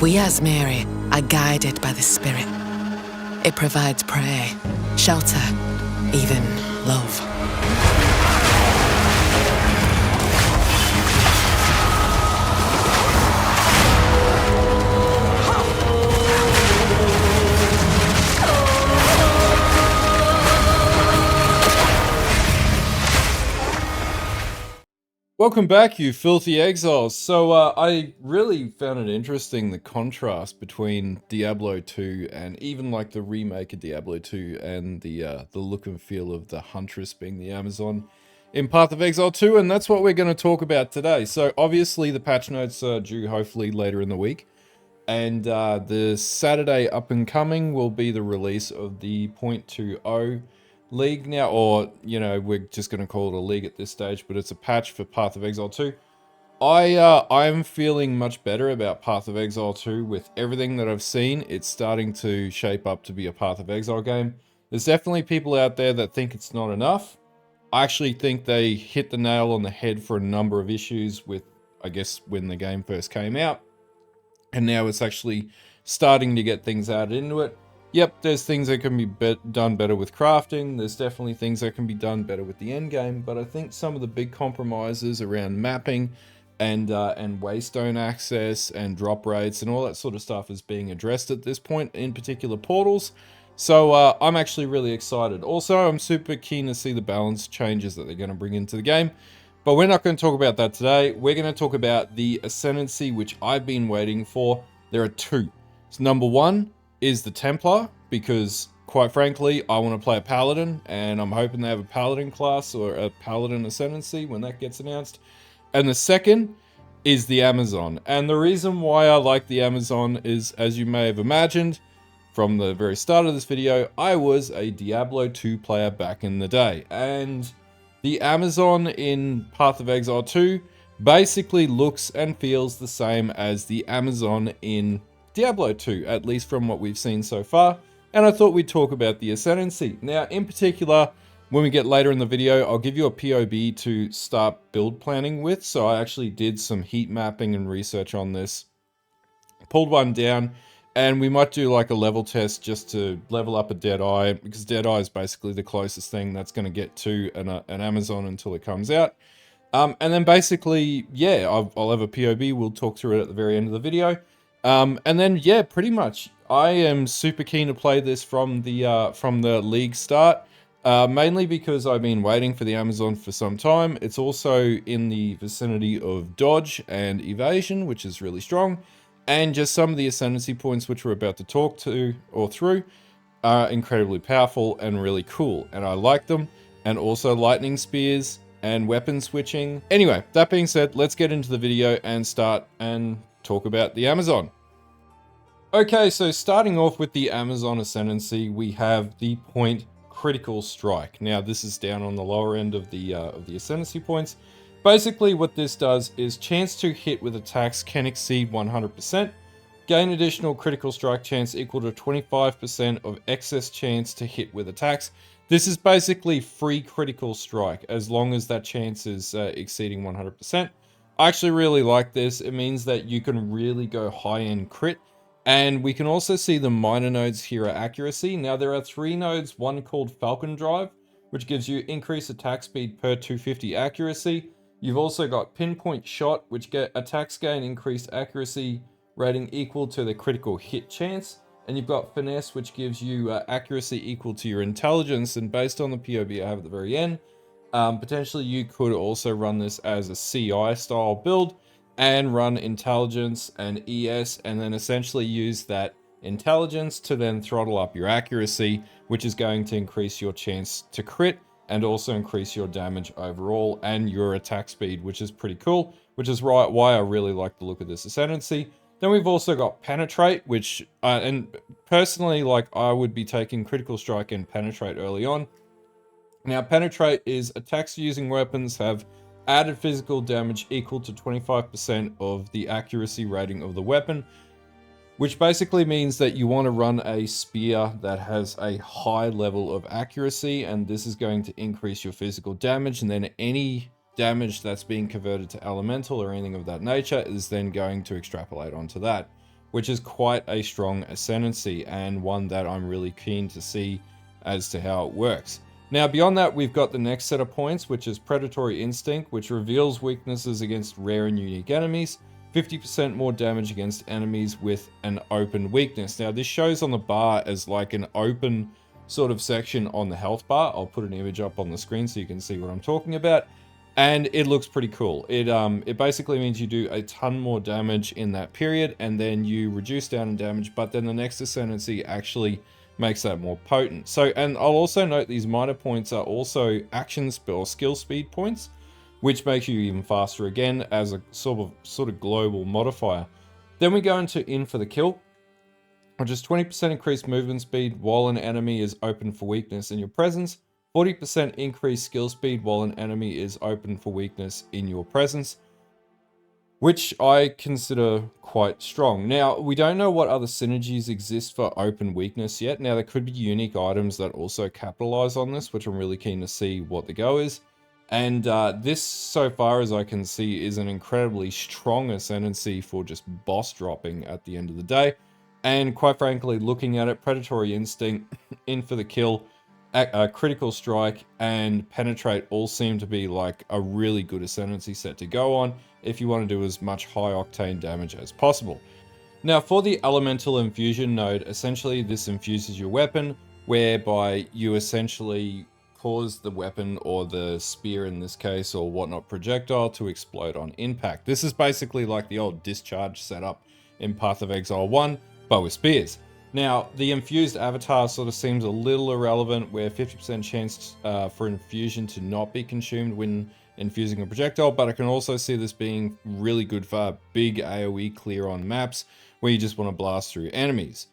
We as Mary are guided by the Spirit. It provides prey, shelter, even love. Welcome back, you filthy exiles. So I really found it interesting, the contrast between Diablo 2 and even like the remake of Diablo 2 and the look and feel of the Huntress being the Amazon in Path of Exile 2, and that's what we're going to talk about today. So obviously the patch notes are due hopefully later in the week, and the Saturday up and coming will be the release of the 0.20 league now, or we're just going to call it a league at this stage, but it's a patch for Path of Exile 2. I'm feeling much better about Path of Exile 2 with everything that I've seen. It's starting to shape up to be a Path of Exile game. There's definitely people out there that think it's not enough. I actually think they hit the nail on the head for a number of issues with, I guess, when the game first came out. And now it's actually starting to get things added into it. Yep, there's things that can be done better with crafting. There's definitely things that can be done better with the end game. But I think some of the big compromises around mapping and waystone access and drop rates and all that sort of stuff is being addressed at this point, in particular portals. So I'm actually really excited. Also, I'm super keen to see the balance changes that they're going to bring into the game. But we're not going to talk about that today. We're going to talk about the Ascendancy, which I've been waiting for. There are two. So number one is the Templar, because quite frankly, I want to play a Paladin, and I'm hoping they have a Paladin class or a Paladin Ascendancy when that gets announced. And the second is the Amazon. And the reason why I like the Amazon is, as you may have imagined, from the very start of this video, I was a Diablo 2 player back in the day. And the Amazon in Path of Exile 2 basically looks and feels the same as the Amazon in Diablo 2, at least from what we've seen so far. And I thought we'd talk about the Ascendancy. Now, in particular, when we get later in the video, I'll give you a POB to start build planning with. So I actually did some heat mapping and research on this, pulled one down, and we might do like a level test just to level up a Deadeye, because Deadeye is basically the closest thing that's going to get to an Amazon until it comes out. And then basically, yeah, I'll have a POB. We'll talk through it at the very end of the video. And then, yeah, pretty much, I am super keen to play this from the league start, mainly because I've been waiting for the Amazon for some time. It's also in the vicinity of dodge and evasion, which is really strong. And just some of the Ascendancy points which we're about to talk to or through are incredibly powerful and really cool. And I like them. And also lightning spears and weapon switching. Anyway, that being said, let's get into the video and start and talk about the Amazon. Okay, so starting off with the Amazon Ascendancy, we have the point critical strike. Now, this is down on the lower end of the Ascendancy points. Basically, what this does is chance to hit with attacks can exceed 100%. Gain additional critical strike chance equal to 25% of excess chance to hit with attacks. This is basically free critical strike as long as that chance is exceeding 100%. I actually really like this. It means that you can really go high-end crit. And we can also see the minor nodes here are accuracy. Now, there are 3 nodes, one called Falcon Drive, which gives you increased attack speed per 250 accuracy. You've also got Pinpoint Shot, which get attacks gain increased accuracy rating equal to the critical hit chance. And you've got Finesse, which gives you accuracy equal to your intelligence. And based on the POB I have at the very end, potentially you could also run this as a CI style build and run intelligence and ES, and then essentially use that intelligence to then throttle up your accuracy, which is going to increase your chance to crit and also increase your damage overall and your attack speed, which is pretty cool, which is why I really like the look of this Ascendancy. Then we've also got Penetrate, which, and personally, like, I would be taking Critical Strike and Penetrate early on. Now, Penetrate is attacks using weapons have added physical damage equal to 25% of the accuracy rating of the weapon, which basically means that you want to run a spear that has a high level of accuracy, and this is going to increase your physical damage, and then any damage that's being converted to elemental or anything of that nature is then going to extrapolate onto that. which is quite a strong Ascendancy, and one that I'm really keen to see as to how it works. Now, beyond that, we've got the next set of points, which is Predatory Instinct, which reveals weaknesses against rare and unique enemies, 50% more damage against enemies with an open weakness. Now, this shows on the bar as like an open sort of section on the health bar. I'll put an image up on the screen so you can see what I'm talking about. And it looks pretty cool. It basically means you do a ton more damage in that period, and then you reduce down in damage, but then the next Ascendancy actually makes that more potent. So, and I'll also note these minor points are also action spell skill speed points, which makes you even faster again as a sort of global modifier. Then we go into In for the Kill, which is 20% increased movement speed while an enemy is open for weakness in your presence, 40% increased skill speed while an enemy is open for weakness in your presence, which I consider quite strong. Now, we don't know what other synergies exist for open weakness yet. Now, there could be unique items that also capitalize on this, which I'm really keen to see what the go is. And this, so far as I can see, is an incredibly strong Ascendancy for just boss dropping at the end of the day. And quite frankly, looking at it, Predatory Instinct, In for the Kill, Critical Strike, and Penetrate all seem to be like a really good Ascendancy set to go on if you want to do as much high octane damage as possible. Now, for the Elemental Infusion node, essentially this infuses your weapon, whereby you essentially cause the weapon, or the spear in this case, or whatnot projectile to explode on impact. This is basically like the old discharge setup in Path of Exile 1, but with spears. Now, the infused avatar sort of seems a little irrelevant, where 50% chance for infusion to not be consumed when infusing a projectile, but I can also see this being really good for big AoE clear on maps where you just want to blast through enemies.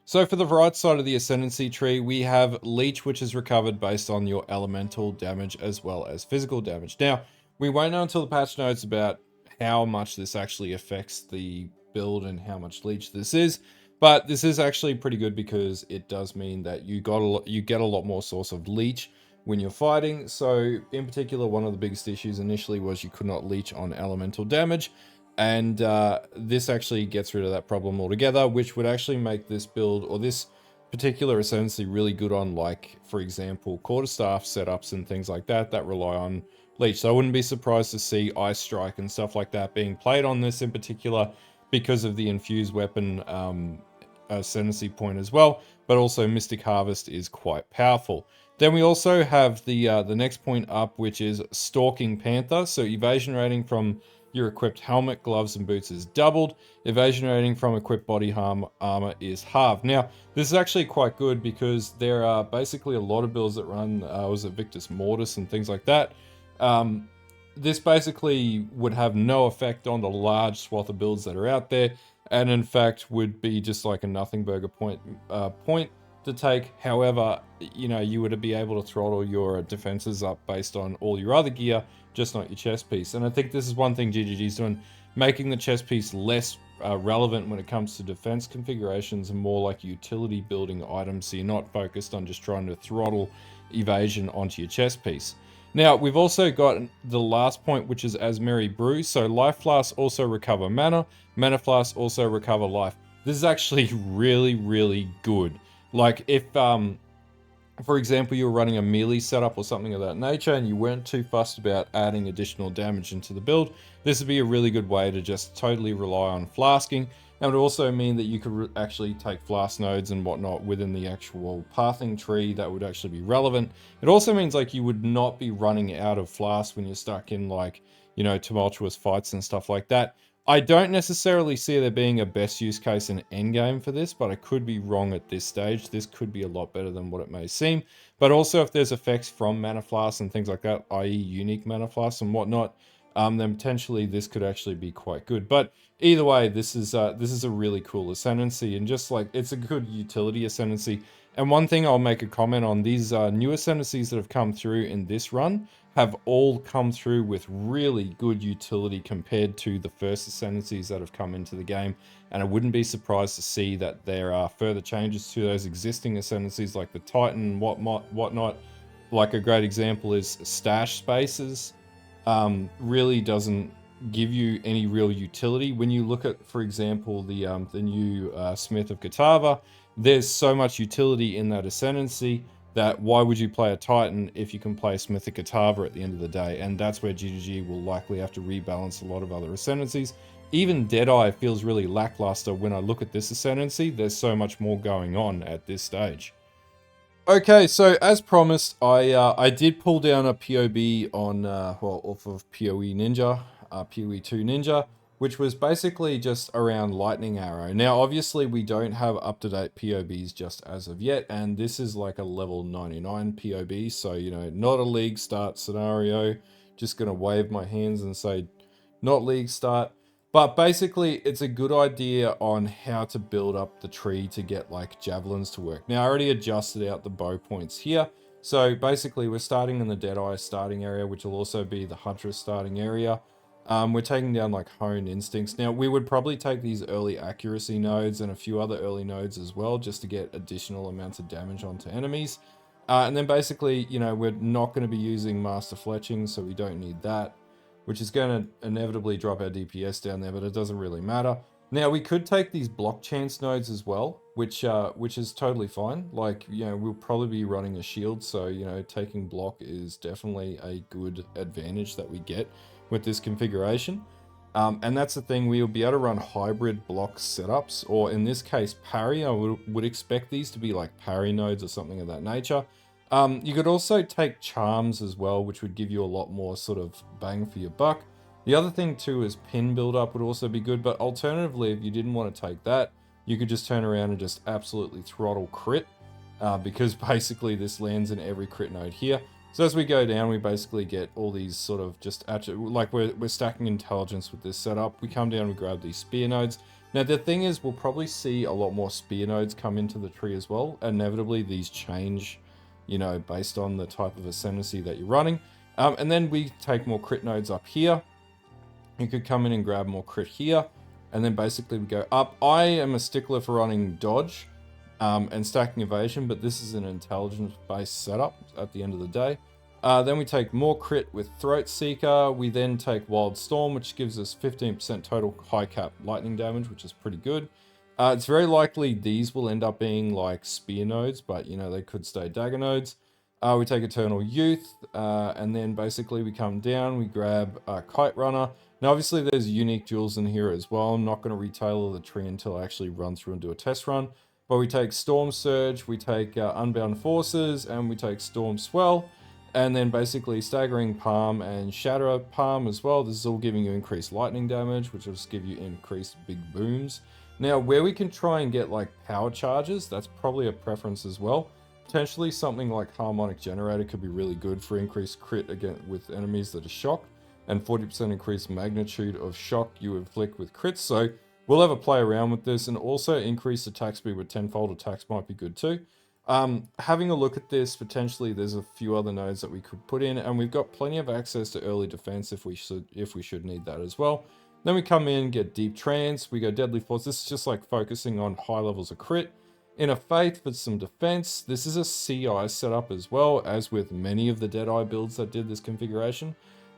So for the right side of the Ascendancy tree, we have Leech, which is recovered based on your elemental damage as well as physical damage. Now, we won't know until the patch notes about how much this actually affects the build and how much Leech this is, but this is actually pretty good because it does mean that you get a lot more source of Leech when you're fighting. So in particular, one of the biggest issues initially was you could not leech on elemental damage, and this actually gets rid of that problem altogether, which would actually make this build, or this particular Ascendancy, really good on, like, for example, quarterstaff setups and things like that that rely on leech. So I wouldn't be surprised to see Ice Strike and stuff like that being played on this in particular because of the infused weapon Ascendancy point as well, but also Mystic Harvest is quite powerful. Then we also have the next point up, which is Stalking Panther. So evasion rating from your equipped helmet, gloves, and boots is doubled. Evasion rating from equipped body armor is halved. Now, this is actually quite good because there are basically a lot of builds that run, was it Victus Mortis and things like that. This basically would have no effect on the large swath of builds that are out there, and in fact would be just like a nothing burger point to take. However, you know, you would be able to throttle your defenses up based on all your other gear, just not your chest piece. And I think this is one thing GGG's doing, making the chest piece less relevant when it comes to defense configurations and more like utility building items, so you're not focused on just trying to throttle evasion onto your chest piece. Now, we've also got the last point, which is Asmeri Brew. So life flasks also recover mana. Mana flasks also recover life. This is actually really, really good. Like if, for example, you were running a melee setup or something of that nature and you weren't too fussed about adding additional damage into the build, this would be a really good way to just totally rely on flasking. And it would also mean that you could actually take flask nodes and whatnot within the actual pathing tree that would actually be relevant. It also means like you would not be running out of flasks when you're stuck in, like, you know, tumultuous fights and stuff like that. I don't necessarily see there being a best use case in endgame for this, but I could be wrong at this stage. This could be a lot better than what it may seem. But also if there's effects from mana flasks and things like that, i.e. unique mana flasks and whatnot, then potentially this could actually be quite good. But either way, this is a really cool Ascendancy, and just like, it's a good utility Ascendancy. And one thing I'll make a comment on, these new Ascendancies that have come through in this run have all come through with really good utility compared to the first Ascendancies that have come into the game. And I wouldn't be surprised to see that there are further changes to those existing Ascendancies, like the Titan and whatnot. Like a great example is stash spaces. Really doesn't give you any real utility. When you look at, for example, the new Smith of Katava, there's so much utility in that Ascendancy that why would you play a Titan if you can play Smith of Katava at the end of the day? And that's where GGG will likely have to rebalance a lot of other Ascendancies. Even Deadeye feels really lackluster when I look at this Ascendancy. There's so much more going on at this stage. Okay, so as promised, I did pull down a POB on well, off of PoE Ninja, PoE2 Ninja, which was basically just around Lightning Arrow. Now, obviously, we don't have up-to-date POBs just as of yet, and this is like a level 99 POB, so you know, not a league start scenario. Just gonna wave my hands and say, not league start. But basically, it's a good idea on how to build up the tree to get like javelins to work. Now, I already adjusted out the bow points here. So basically, we're starting in the Deadeye starting area, which will also be the Huntress starting area. We're taking down like Honed Instincts. Now, we would probably take these early accuracy nodes and a few other early nodes as well, just to get additional amounts of damage onto enemies. And then basically, you know, we're not going to be using Master Fletching, so we don't need that, which is going to inevitably drop our DPS down there, but it doesn't really matter. Now, we could take these block chance nodes as well, which is totally fine. Like, you know, we'll probably be running a shield, so, you know, taking block is definitely a good advantage that we get with this configuration. And that's the thing, we'll be able to run hybrid block setups, or in this case, parry. I would expect these to be like parry nodes or something of that nature. You could also take charms as well, which would give you a lot more sort of bang for your buck. The other thing too is pin build-up would also be good, but alternatively, if you didn't want to take that, you could just turn around and just absolutely throttle crit, because basically this lands in every crit node here. So as we go down, we basically get all these sort of just, like we're stacking intelligence with this setup. We come down, we grab these spear nodes. Now the thing is, we'll probably see a lot more spear nodes come into the tree as well. Inevitably, these change, you know, based on the type of Ascendancy that you're running. And then we take more crit nodes up here. You could come in and grab more crit here. And then basically we go up. I am a stickler for running dodge and stacking evasion, but this is an intelligence-based setup at the end of the day. Then we take more crit with Throat Seeker. We then take Wild Storm, which gives us 15% total high cap lightning damage, which is pretty good. It's very likely these will end up being like spear nodes, but you know, they could stay dagger nodes. We take Eternal Youth, and then basically we come down, we grab Kite Runner. Now obviously there's unique jewels in here as well. I'm not going to retailer the tree until I actually run through and do a test run. But we take Storm Surge, we take Unbound Forces, and we take Storm Swell. And then basically Staggering Palm and Shatter Palm as well. This is all giving you increased lightning damage, which will just give you increased big booms. Now, where we can try and get like power charges, that's probably a preference as well. Potentially something like Harmonic Generator could be really good for increased crit again with enemies that are shocked, and 40% increased magnitude of shock you inflict with crits. So we'll have a play around with this, and also increased attack speed with tenfold attacks might be good too. Having a look at this, potentially there's a few other nodes that we could put in, and we've got plenty of access to early defense if we should need that as well. Then we come in, get Deep Trance, we go Deadly Force. This is just like focusing on high levels of crit. Inner Faith for some defense. This is a CI setup as well, as with many of the Deadeye builds that did this configuration.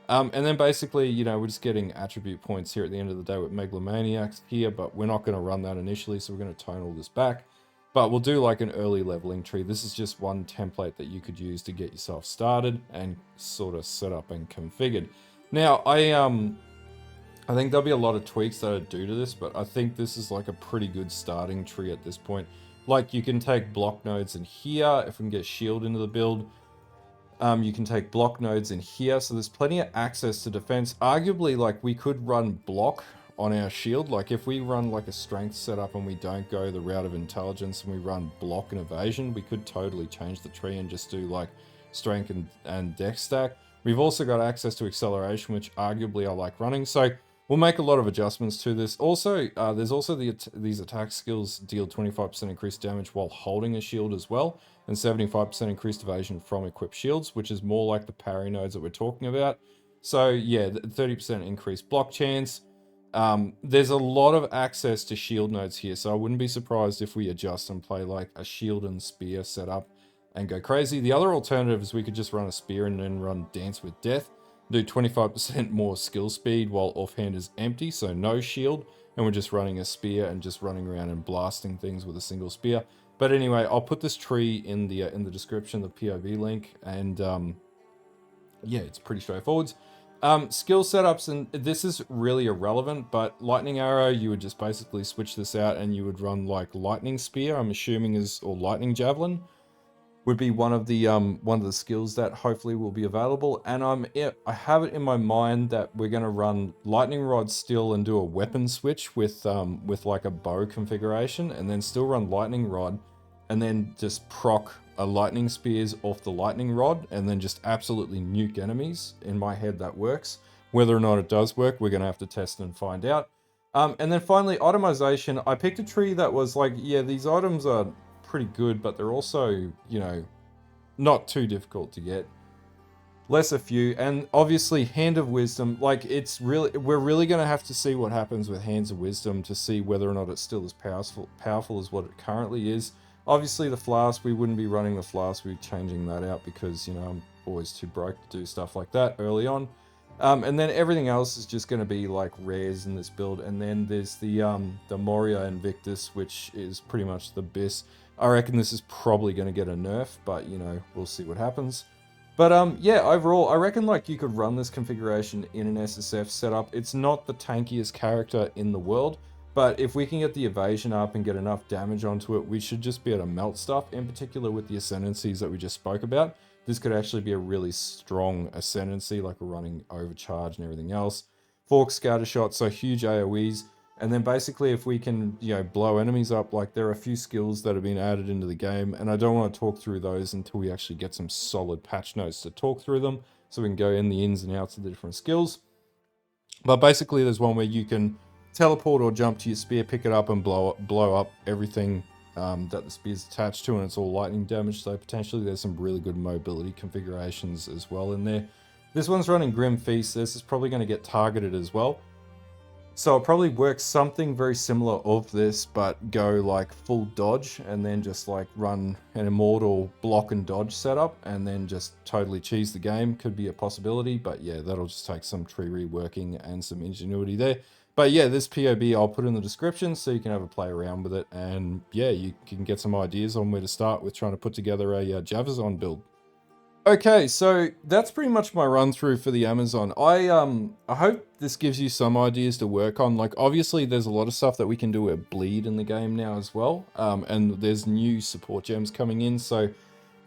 And then basically, you know, we're just getting attribute points here at the end of the day with Megalomaniacs here, but we're not going to run that initially, so we're going to tone all this back. But we'll do like an early leveling tree. This is just one template that you could use to get yourself started and sort of set up and configured. Now, I think there'll be a lot of tweaks that are due to this, but I think this is like a pretty good starting tree at this point. Like you can take block nodes in here. If we can get shield into the build, you can take block nodes in here. So there's plenty of access to defense. Arguably, like we could run block on our shield. Like if we run like a strength setup and we don't go the route of intelligence and we run block and evasion, we could totally change the tree and just do like strength and dex stack. We've also got access to acceleration, which arguably I like running. So we'll make a lot of adjustments to this. Also, there's also these attack skills deal 25% increased damage while holding a shield as well, and 75% increased evasion from equipped shields, which is more like the parry nodes that we're talking about. So yeah, 30% increased block chance. There's a lot of access to shield nodes here, so I wouldn't be surprised if we adjust and play like a shield and spear setup and go crazy. The other alternative is we could just run a spear and then run Dance with Death. Do 25% more skill speed while offhand is empty, so no shield, and we're just running a spear and just running around and blasting things with a single spear. But anyway, I'll put this tree in the description, the POB link, and yeah, it's pretty straightforward. Skill setups, and this is really irrelevant, but lightning arrow, you would just basically switch this out and you would run like lightning spear, I'm assuming or lightning javelin would be one of the skills that hopefully will be available. And I have it in my mind that we're going to run lightning rod still and do a weapon switch with like a bow configuration, and then still run lightning rod, and then just proc a lightning spears off the lightning rod, and then just absolutely nuke enemies. In my head, that works. Whether or not it does work, we're going to have to test and find out. And then finally, itemization. I picked a tree that was like, yeah, these items are pretty good, but they're also, you know, not too difficult to get. Less a few, and obviously Hand of Wisdom, like we're really going to have to see what happens with Hands of Wisdom to see whether or not it's still as powerful as what it currently is. Obviously the Flask, we wouldn't be running the Flask, we'd be changing that out because, you know, I'm always too broke to do stuff like that early on. And then everything else is just going to be like rares in this build, and then there's the Moria Invictus, which is pretty much the BIS. I reckon this is probably going to get a nerf, but you know, we'll see what happens. But yeah, overall, I reckon like you could run this configuration in an SSF setup. It's not the tankiest character in the world, but if we can get the evasion up and get enough damage onto it, we should just be able to melt stuff, in particular with the Ascendancies that we just spoke about. This could actually be a really strong Ascendancy, like we're running Overcharge and everything else. Fork Scatter Shot, so huge AoEs. And then basically if we can, you know, blow enemies up, like there are a few skills that have been added into the game, and I don't want to talk through those until we actually get some solid patch notes to talk through them, so we can go in the ins and outs of the different skills. But basically there's one where you can teleport or jump to your spear, pick it up and blow up everything that the spear's attached to, and it's all lightning damage, so potentially there's some really good mobility configurations as well in there. This one's running Grim Feast. This is probably going to get targeted as well. So I'll probably work something very similar of this, but go like full dodge and then just like run an immortal block and dodge setup and then just totally cheese the game. Could be a possibility, but yeah, that'll just take some tree reworking and some ingenuity there. But yeah, this POB I'll put in the description so you can have a play around with it, and yeah, you can get some ideas on where to start with trying to put together a Javazon build. Okay, so that's pretty much my run through for the Amazon. I hope this gives you some ideas to work on. Like obviously there's a lot of stuff that we can do with bleed in the game now as well. And there's new support gems coming in, so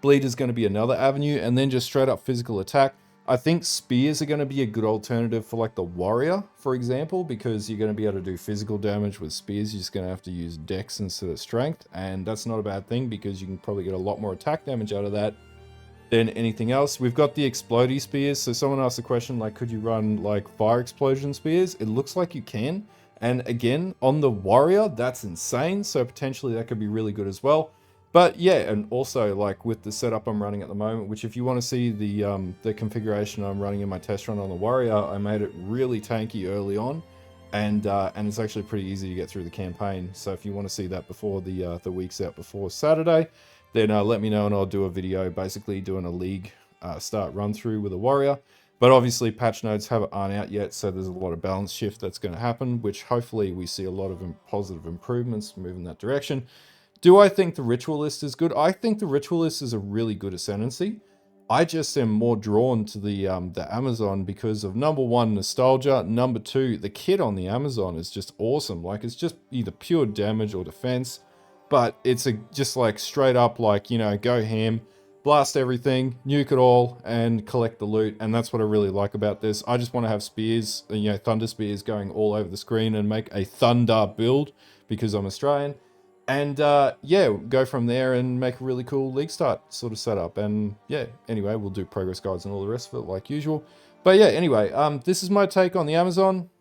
bleed is going to be another avenue, and then just straight up physical attack. I think spears are going to be a good alternative for like the warrior, for example, because you're going to be able to do physical damage with spears. You're just going to have to use dex instead of strength, and that's not a bad thing because you can probably get a lot more attack damage out of that than anything else. We've got the explodey spears. So someone asked the question, like, could you run like fire explosion spears? It looks like you can. And again, on the warrior, that's insane. So potentially that could be really good as well. But yeah, and also like with the setup I'm running at the moment, which if you want to see the configuration I'm running in my test run on the warrior, I made it really tanky early on. And it's actually pretty easy to get through the campaign. So if you want to see that before the week's out before Saturday, then let me know and I'll do a video basically doing a league start run through with a warrior. But obviously patch notes aren't out yet, so there's a lot of balance shift that's going to happen, which hopefully we see a lot of positive improvements move in that direction. Do I think the Ritualist is good? I think the Ritualist is a really good Ascendancy. I just am more drawn to the Amazon because of number one, nostalgia. Number two, the kit on the Amazon is just awesome. Like it's just either pure damage or defense. But it's just like straight up like, you know, go ham, blast everything, nuke it all, and collect the loot. And that's what I really like about this. I just want to have spears, you know, thunder spears going all over the screen and make a thunder build because I'm Australian. And yeah, go from there and make a really cool league start sort of setup. And yeah, anyway, we'll do progress guides and all the rest of it like usual. But yeah, anyway, this is my take on the Amazon.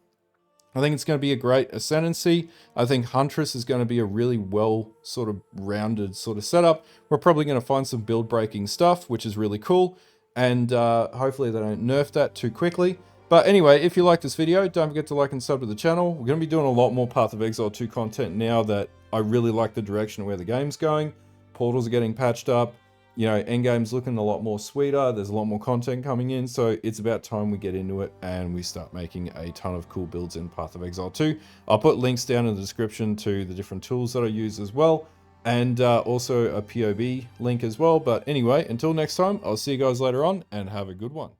I think it's going to be a great Ascendancy. I think Huntress is going to be a really well sort of rounded sort of setup. We're probably going to find some build breaking stuff, which is really cool. And hopefully they don't nerf that too quickly. But anyway, if you like this video, don't forget to like and sub to the channel. We're going to be doing a lot more Path of Exile 2 content now that I really like the direction of where the game's going. Portals are getting patched up. you know, endgame's looking a lot more sweeter. There's a lot more content coming in, so it's about time we get into it and we start making a ton of cool builds in Path of Exile 2. I'll put links down in the description to the different tools that I use as well, and also a POB link as well. But anyway, until next time, I'll see you guys later on, and have a good one.